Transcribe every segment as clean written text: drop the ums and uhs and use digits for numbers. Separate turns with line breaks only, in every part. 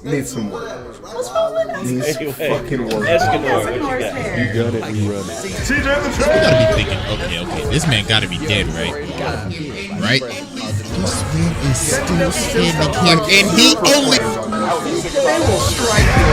Need some work.
What's wrong with that?
Needs fucking work.
Escanor's hair.
You got it, you run it.
You gotta be thinking, okay, this man gotta be dead, right? Right? This man is still standing here, and he only.
They will strike your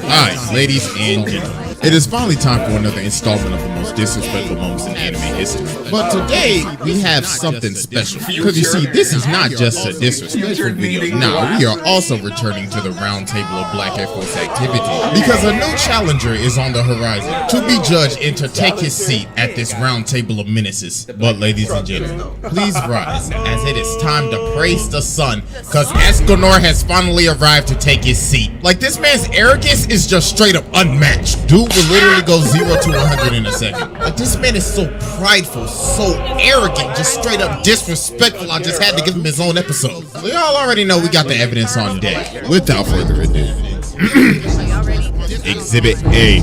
Alright, ladies and gentlemen, it is finally time for another installment of the most disrespectful moments in anime history. But today, we have something special. Because you see, this is not just a disrespectful video. Nah, we are also returning to the round table of Black Air Force activity. Because a new challenger is on the horizon to be judged and to take his seat at this round table of menaces. But ladies and gentlemen, please rise, as it is time to praise the sun, because Escanor has finally arrived to take his seat. Like, this man's arrogance is just straight up unmatched. Dude will literally go 0 to 100 in a second. Like, this man is so prideful, so arrogant, just straight up disrespectful. I just had to give him his own episode. So y'all already know we got the evidence on deck. Without further ado, Exhibit A.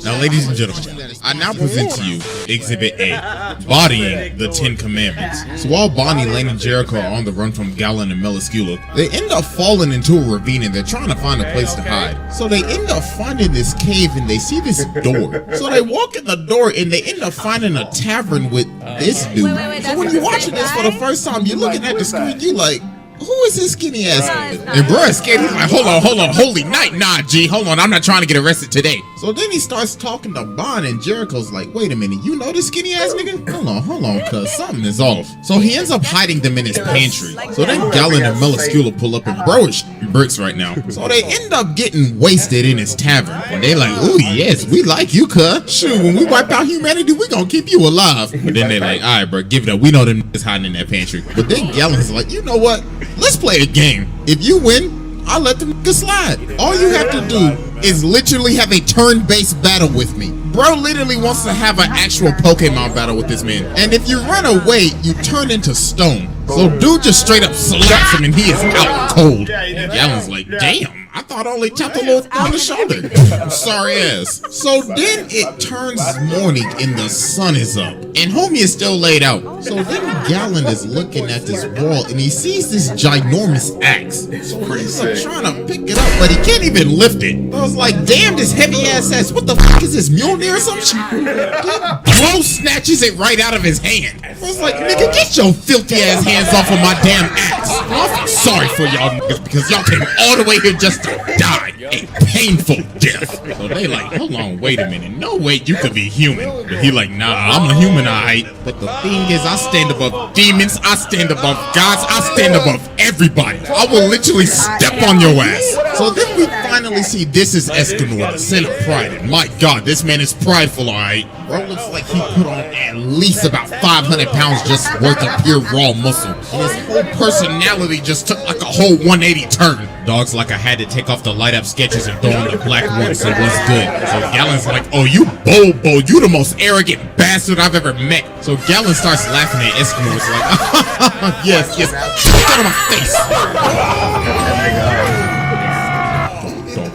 Now, ladies and gentlemen, I now present to you Exhibit A, bodying the 10 Commandments. So while Bonnie, Lane, and Jericho are on the run from Galen and Meliscula, they end up falling into a ravine and they're trying to find a place to hide. So they end up finding this cave and they see this door. So they walk in the door and they end up finding a tavern with this dude. So when you're watching this for the first time, you're looking at the screen, you like, who is this skinny ass? And bro is scared. He's like, hold on, holy night, nah, G, hold on, I'm not trying to get arrested today. So then he starts talking to Bond, and Jericho's like, wait a minute, you know this skinny ass nigga? Hold on, cuz something is off. So he ends up hiding them in his pantry. So then Galen and Meliscula pull up, and bro is bricks right now. So they end up getting wasted in his tavern. And they like, ooh, yes, we like you, cuz. Shoot, when we wipe out humanity, we gonna keep you alive. But then they like, all right, bro, give it up. We know them niggas hiding in that pantry. But then Galen's like, you know what? Let's play a game. If you win, I'll let them niggas slide. All you have to do is literally have a turn-based battle with me. Bro literally wants to have an actual Pokemon battle with this man. And if you run away, you turn into stone. So dude just straight up slaps him and he is out cold. And Galen's like, damn. I thought I only tapped a little on the shoulder. Sorry ass. So then it turns morning and the sun is up. And homie is still laid out. So then Galen is looking at this wall and he sees this ginormous axe. So he's like trying to pick it up, but he can't even lift it. I was like, damn, this heavy ass axe. What the fuck is this, Mjolnir or some shit? Bro snatches it right out of his hand. I was like, nigga, get your filthy ass hands off of my damn axe. I feel sorry for y'all niggas because y'all came all the way here just to die a painful death. So they like, hold on, wait a minute. No way you could be human. But he like, nah, I'm a human, alright. But the thing is, I stand above demons, I stand above gods, I stand above everybody. I will literally step on your ass. So then we finally see this is Escanor, the sin of pride. And my god, this man is prideful, alright. Bro looks like he put on at least about 500 pounds just worth of pure raw muscle. And his whole personality just took like a whole 180 turn. Dog's like I had to take off the light up Skechers and throw on the black ones, so what's good? So Galen's like, oh, you bobo, you the most arrogant bastard I've ever met. So Galen starts laughing at Escanor. It's like, yes, get out of my face.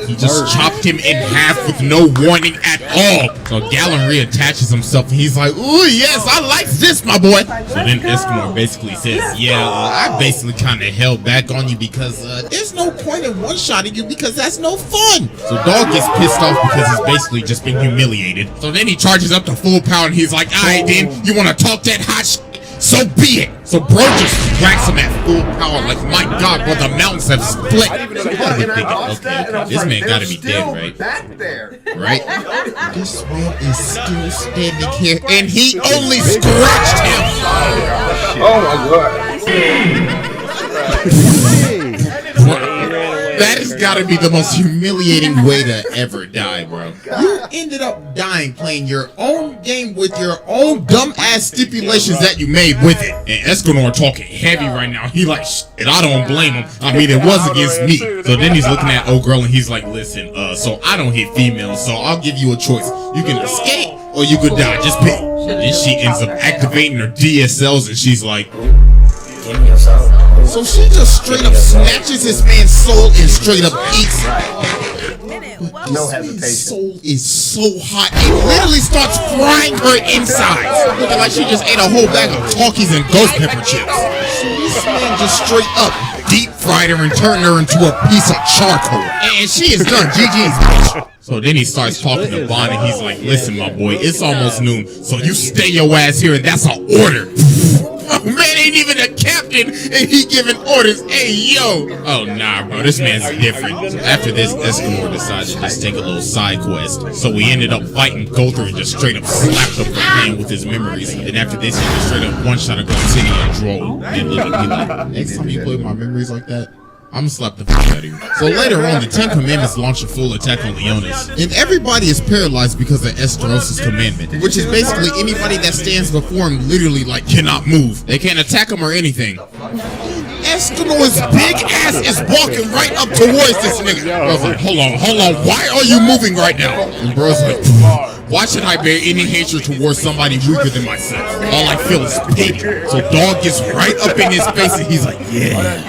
He just chopped him in half with no warning at all. So Galen reattaches himself and he's like, ooh, yes, I like this, my boy. So then Escanor basically says, yeah, I basically kind of held back on you because there's no point in one-shotting you because that's no fun. So Dog gets pissed off because he's basically just been humiliated. So then he charges up to full power and he's like, all right, then, you want to talk that hot shit? So be it. So bro just whacks him at full power like, my god, bro, the mountains have split. So okay, this man gotta be dead, right? Right? This man is still standing here and he only scratched him.
Oh my god.
That has got to be the most humiliating way to ever die, bro. You ended up dying playing your own game with your own dumb-ass stipulations that you made with it. And Escanor talking heavy right now. He like, shit, I don't blame him. I mean, it was against me. So then he's looking at old girl and he's like, listen, so I don't hit females, so I'll give you a choice. You can escape or you could die. Just pick. And she ends up activating her DSLs and she's like, give me your soul. So she just straight up snatches this man's soul and straight up eats it.
No hesitation.
Soul is so hot, it literally starts frying her insides. Looking like she just ate a whole bag of Talkies and ghost pepper chips. So this man just straight up deep fried her and turned her into a piece of charcoal. And she is done. GG's, bitch. So then he starts talking to Bond and he's like, listen, my boy, it's almost noon, so you stay your ass here and that's an order. Oh, man ain't even a captain and he giving orders. Hey, yo. Oh, nah, bro. This man's different. So after this, Escanor decided to just take a little side quest. So we ended up fighting Gother and just straight up slapped up the pan with his memories. And after this, he just straight up one-shot a Gold City and drove. And look at me like, next time you play with my memories like that, I'm gonna slap the fuck out of you. So later on, the Ten Commandments launch a full attack on Leonis. And everybody is paralyzed because of Esteros' commandment, which is basically anybody that stands before him literally like cannot move. They can't attack him or anything. Escanor's big ass is walking right up towards this nigga. I was like, hold on, why are you moving right now? And bro's like, why should I bear any hatred towards somebody weaker than myself? All I feel is pity. So dog gets right up in his face and he's like, yeah,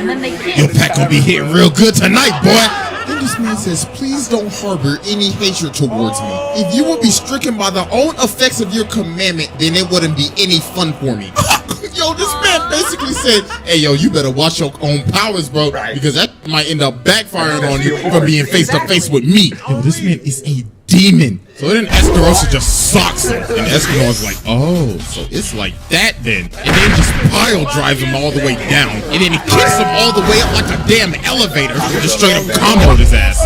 your pack gonna be hitting real good tonight, boy. Then this man says, please don't harbor any hatred towards me. If you would be stricken by the own effects of your commandment, then it wouldn't be any fun for me. Yo, this man basically said, hey, yo, you better watch your own powers, bro, because that might end up backfiring on you from being face to face with me. Yo, this man is a demon. So then Esterosa just socks him, and Escanor's like, oh, so it's like that then. And then just pile drives him all the way down, and then he kicks him all the way up like a damn elevator, and just straight up comboed his ass.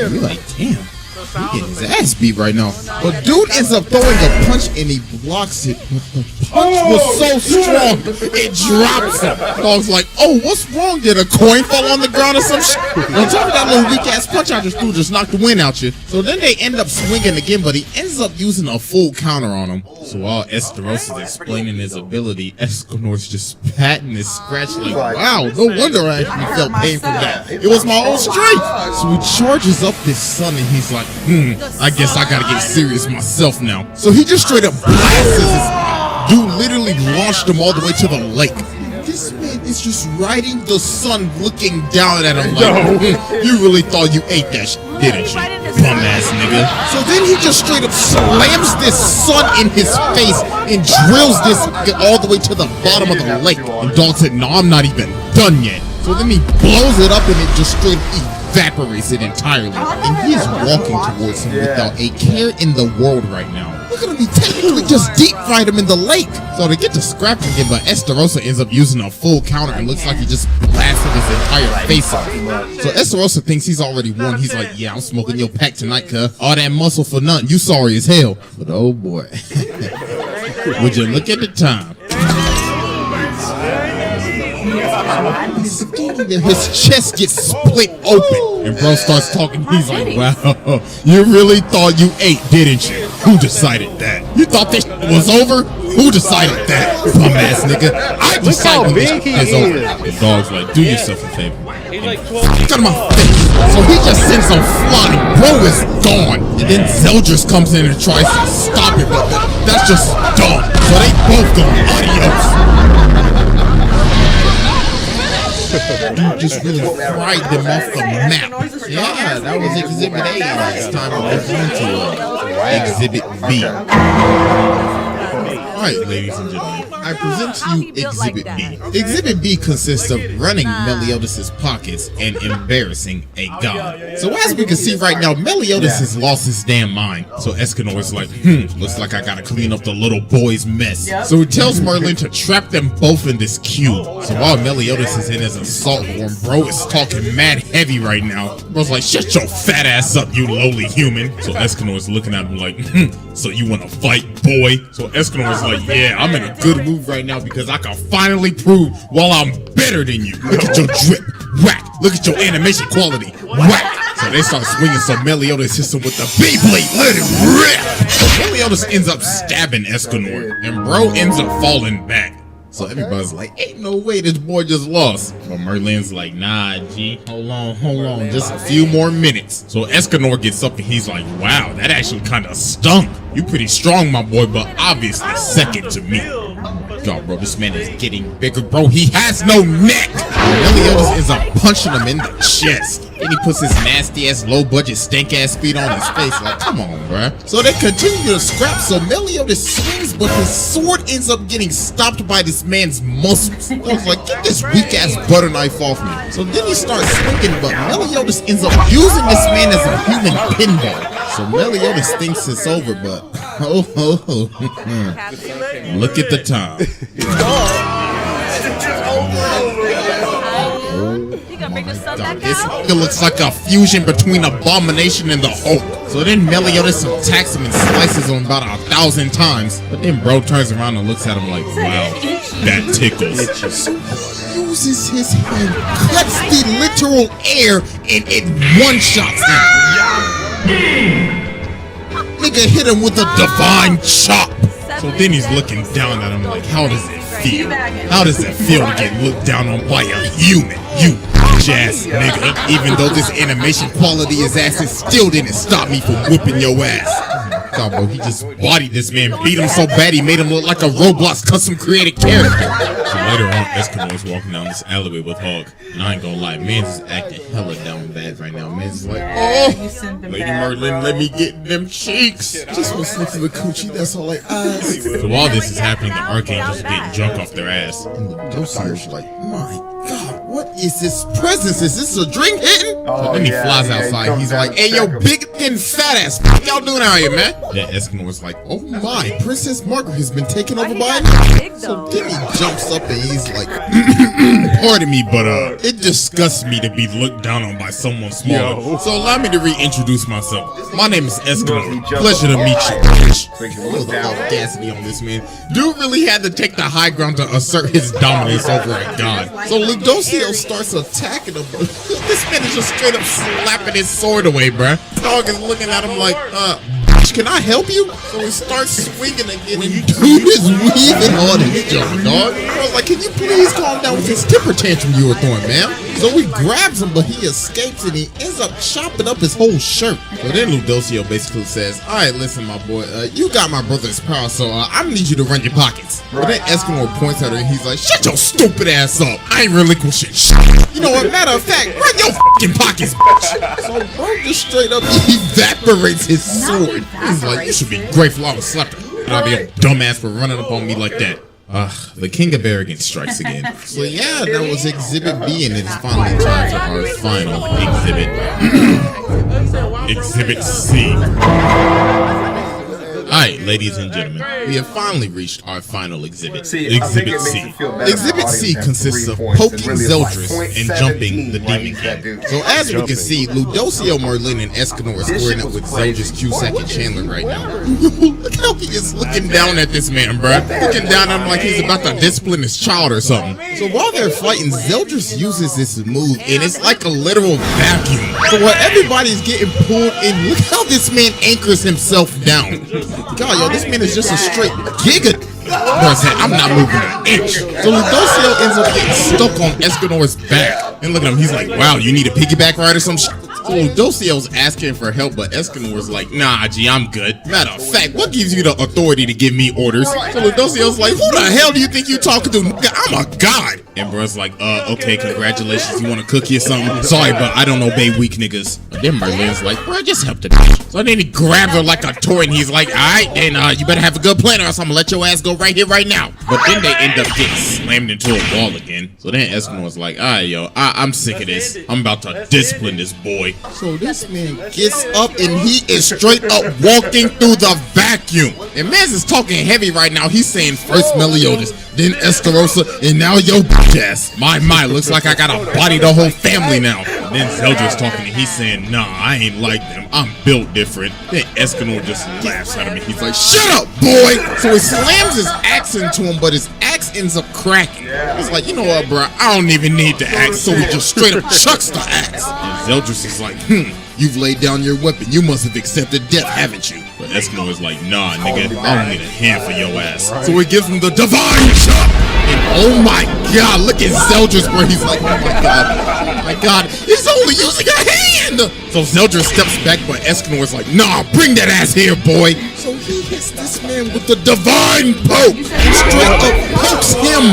You're like, damn. He getting his ass beat right now. But dude ends up throwing a punch and he blocks it. But the punch was so strong, it drops him. Dog's like, oh, what's wrong? Did a coin fall on the ground or some shit? On top of that little weak ass punch I just threw, just knocked the wind out you. So then they end up swinging again, but he ends up using a full counter on him. So while Esteros is explaining his ability, Escanor's just patting his scratch like, wow, no wonder I actually felt pain from that. It was my own strength. So he charges up this sun and he's like, I guess I gotta get serious myself now. So he just straight up blasts his dude literally launched him all the way to the lake. This man is just riding the sun looking down at him like, you really thought you ate that shit, didn't you? Bum ass nigga. So then he just straight up slams this sun in his face and drills this all the way to the bottom of the lake. And dog said, no, I'm not even done yet. So then he blows it up and it just straight up evaporates it entirely. And he's walking towards him without a care in the world right now. Look at him, he technically just deep fried him in the lake. So to get to scrapping him, but Esterosa ends up using a full counter and looks like he just blasted his entire face off. So Esterosa thinks he's already won. He's like, yeah, I'm smoking your pack tonight, cuz. All that muscle for nothing. You sorry as hell. But oh boy. Would you look at the time? His chest gets split open and bro starts talking. He's like, wow, you really thought you ate, didn't you? Who decided that? You thought this was over? Who decided that? Bum ass nigga. I decided this is over. The dog's like, do yourself a favor. Look at my face. So he just sends him flying. Bro is gone. And then Zeldris comes in and tries to stop it, but that's just dumb. So they both go, adios. Dude just really fried them off the map. Yeah, that was Exhibit A. Last time I was into Exhibit B. Alright, ladies and gentlemen, I present to you Exhibit B. Exhibit B consists of running Meliodas' pockets and embarrassing a god. So as we can see right now, Meliodas has lost his damn mind. So Escanor's like, looks like I gotta clean up the little boy's mess. So he tells Merlin to trap them both in this cube. So while Meliodas is in his assault form, bro is talking mad heavy right now. Bro's like, shut your fat ass up, you lowly human. So Escanor's looking at him like, so you wanna fight, boy? So Escanor's like, yeah, I'm in a good mood right now because I can finally prove while I'm better than you. Look at your drip, whack. Look at your animation quality, whack. So they start swinging, so Meliodas hits him with the B-blade, let it rip. So Meliodas ends up stabbing Escanor, and bro ends up falling back. So everybody's like, ain't no way this boy just lost. But Merlin's like, nah, G, hold on, just a few more minutes. So Escanor gets up and he's like, wow, that actually kind of stunk. You pretty strong, my boy, but obviously second to me. God, bro, this man is getting bigger, bro. He has no neck. Meliodas ends up punching him in the chest. It Then he puts his nasty ass, low budget, stank ass feet on his face. Like, come on, bruh. So they continue to scrap. So Meliodas swings, but his sword ends up getting stopped by this man's muscles. I was like, get this weak ass butter knife off me. So then he starts swinging, but Meliodas ends up using this man as a human pinball. So Meliodas thinks it's over, but look at the time. This nigga looks like a fusion between Abomination and the Hulk. So then Meliodas attacks him and slices him about 1,000 times. But then bro turns around and looks at him like, wow, that tickles. Uses his hand, cuts the literal air, and it one-shots him. Nigga hit him with a divine chop. So then he's looking down at him like, how does it feel? How does it feel to get looked down on by a human? You ass nigga. Even though this animation quality is ass, it still didn't stop me from whipping your ass. God, bro, he just bodied this man, beat him so bad he made him look like a Roblox custom created character. So later on, Escanor was walking down this alleyway with Hawk, and I ain't gonna lie, man's is acting hella down bad right now. Man's like, oh, Lady Merlin, let me get them cheeks. Just want to sniff the coochie, that's all I ask. So while this is happening, the Archangels are getting drunk off their ass. And the Docier's like, my God, what is this presence? Is this a drink hitting? So then he flies outside. He's like, hey, yo, big and fat ass, what y'all doing out here, man? Then Escanor's like, oh my, Princess Margaret has been taken over by a nigga. So then he jumps up and he's like, pardon me, but it disgusts me to be looked down on by someone smaller. So allow me to reintroduce myself. My name is Escanor. Pleasure to meet you. Look at the audacity on this man. Dude really had to take the high ground to assert his dominance over a god. So Ludocio starts attacking him. This man is just straight up slapping his sword away, bruh. Dog is looking at him like, can I help you? So he starts swinging again, and dude is weaving on his jump, dog. I was like, can you please calm down with this temper tantrum you were throwing, man? So he grabs him, but he escapes, and he ends up chopping up his whole shirt. So then Ludocio basically says, all right, listen, my boy, you got my brother's power, so I need you to run your pockets. But then Escanor points at her, and he's like, shut your stupid ass up. I ain't relinquishing shit. You know what, matter of fact, run your fucking pockets, bitch. So bro just straight up evaporates his sword. He's like, you should be grateful I was slapped. I'll be a dumbass for running up on me like that. The king of arrogance strikes again. So yeah, that was Exhibit B, and it's finally time for our final exhibit. Exhibit C. Alright, ladies and gentlemen, we have finally reached our final exhibit. Exhibit C. Exhibit C consists of poking Zeldris and jumping the Demon King. So as we can see, Ludocio, Merlin, and Escanor are squaring up with Zeldris, Cusack, and Chandler right now. Look how he is looking down at this man, bruh. Looking down at him like he's about to discipline his child or something. So while they're fighting, Zeldris uses this move, and it's like a literal vacuum. So while everybody's getting pulled in, look how this man anchors himself down. God, yo, this man is just a straight giga. Bro said, I'm not moving an inch. So Ludocio ends up getting stuck on Escanor's back. And look at him, he's like, wow, you need a piggyback ride or some shit? So Ludocio's asking for help, but Escanor's like, nah, G, I'm good. Matter of fact, what gives you the authority to give me orders? So Ludocio's like, who the hell do you think you talking to? Nigga, I'm a god. And bro's like, okay, congratulations. You want a cookie or something? Sorry, but I don't obey weak niggas. But then Merlin's like, bro, just help the bitch. So then he grabs her like a toy, and he's like, all right, then you better have a good plan or else I'm gonna let your ass go right here, right now. But then they end up getting slammed into a wall again. So then Escanor's like, all right, yo, I'm sick of this. I'm about to discipline this boy. So this man gets up and he is straight up walking through the vacuum. And Maz is talking heavy right now. He's saying first Meliodas, then Estarossa, and now yo bitch ass. My, looks like I gotta body the whole family now. And then Zeldris talking and he's saying, nah, I ain't like them. I'm built different. Then Escanor just laughs at him and he's like, shut up, boy! So he slams his axe into him, but his axe ends up cracking. He's like, you know what, bro? I don't even need the axe. So he just straight up chucks the axe. And Zeldris is like, you've laid down your weapon. You must have accepted death, haven't you? But Escanor is like, nah, nigga, I don't need a hand for your ass. So he gives him the divine chop. And oh my god, look at Zeldris where he's like, oh my god, he's only using a hand! So Zeldris steps back, but Escanor is like, nah, bring that ass here, boy! So he hits this man with the divine poke and straight up pokes him!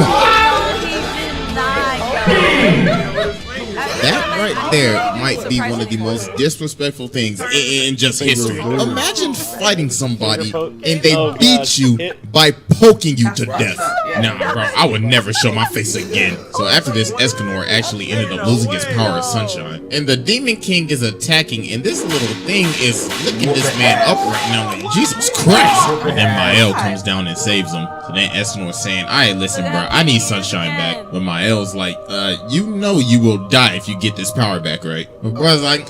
That right there might be one of the most disrespectful things in just history. Imagine fighting somebody and they beat you by poking you to death. Nah, bro, I would never show my face again. So after this, Escanor actually ended up losing his power of sunshine. And the Demon King is attacking, and this little thing is looking this man up right now like, Jesus Christ. And then Mael comes down and saves him. So then Escanor's saying, alright, listen, bro, I need sunshine back. But Mael's like, you know you will die if you get this power back, right? But bro's like,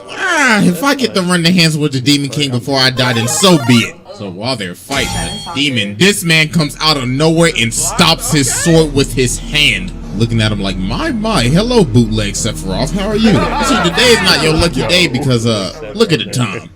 if I get to run the hands with the Demon King before I die, then so be it. So while they're fighting the demon, this man comes out of nowhere and stops his sword with his hand. Looking at him like, my, hello bootleg Sephiroth, how are you? See, today is not your lucky day because, look at the time.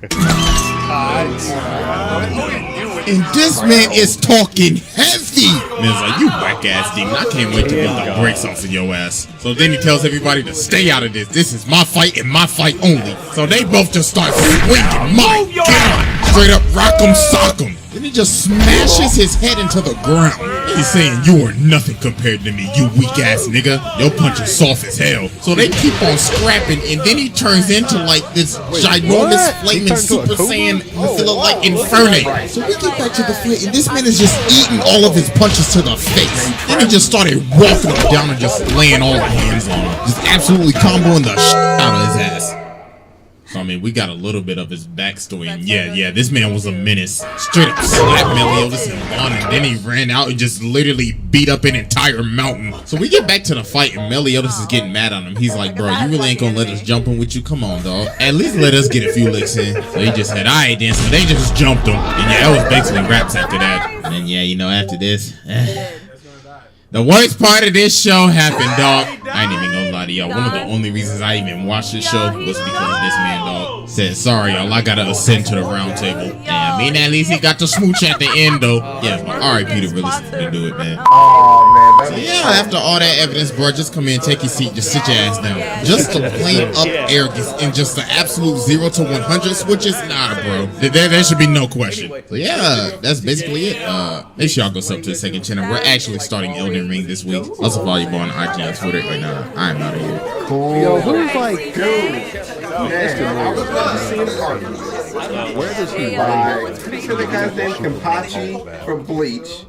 And this man is talking heavy. Man's like, you whack ass demon, I can't wait to beat the brakes off of your ass. So then he tells everybody to stay out of this. This is my fight and my fight only. So they both just start swinging. My God. Straight up rock'em sock'em. Then he just smashes his head into the ground. He's saying, you are nothing compared to me, you weak ass nigga. Your punch is soft as hell. So they keep on scrapping, and then he turns into like this ginormous flaming Super Saiyan like Inferno. So we get back to the fight, and this man is just eating all of his punches to the face. Then he just started walking him down and just laying all the hands on him. Just absolutely comboing the out of his ass. So, I mean, we got a little bit of his backstory, and yeah, this man was a menace. Straight up slapped Meliodas and Bond, and then he ran out and just literally beat up an entire mountain. So we get back to the fight, and Meliodas is getting mad on him. He's like, bro, you really ain't gonna let us jump in with you? Come on, dog. At least let us get a few licks in. So he just said, alright then, so they just jumped him. And yeah, that was basically raps after that. And then, yeah, you know, after this... The worst part of this show happened, dog. I ain't even gonna lie to y'all. One of the only reasons I even watched this show was because of this man, dog. Said, sorry, y'all, I gotta ascend to the round table. Yeah, I mean, at least he got the smooch at the end, though. Yeah, but R.I.P. to realistic to do it, man.
Oh, man.
So, yeah, after all that evidence, bro, just come in, take your seat, just sit your ass down. Just the plain up arrogance and just the absolute 0 to 100 switches, nah, bro. There should be no question. So, yeah, that's basically it. Make sure y'all go sub to the second channel. We're actually starting Elden Ring this week. Also follow your boy on IG and Twitter right now. I'm out of here.
Cool. Yo, who's like,
Where does he buy? Pretty sure the guy's named Kampachi from Bleach.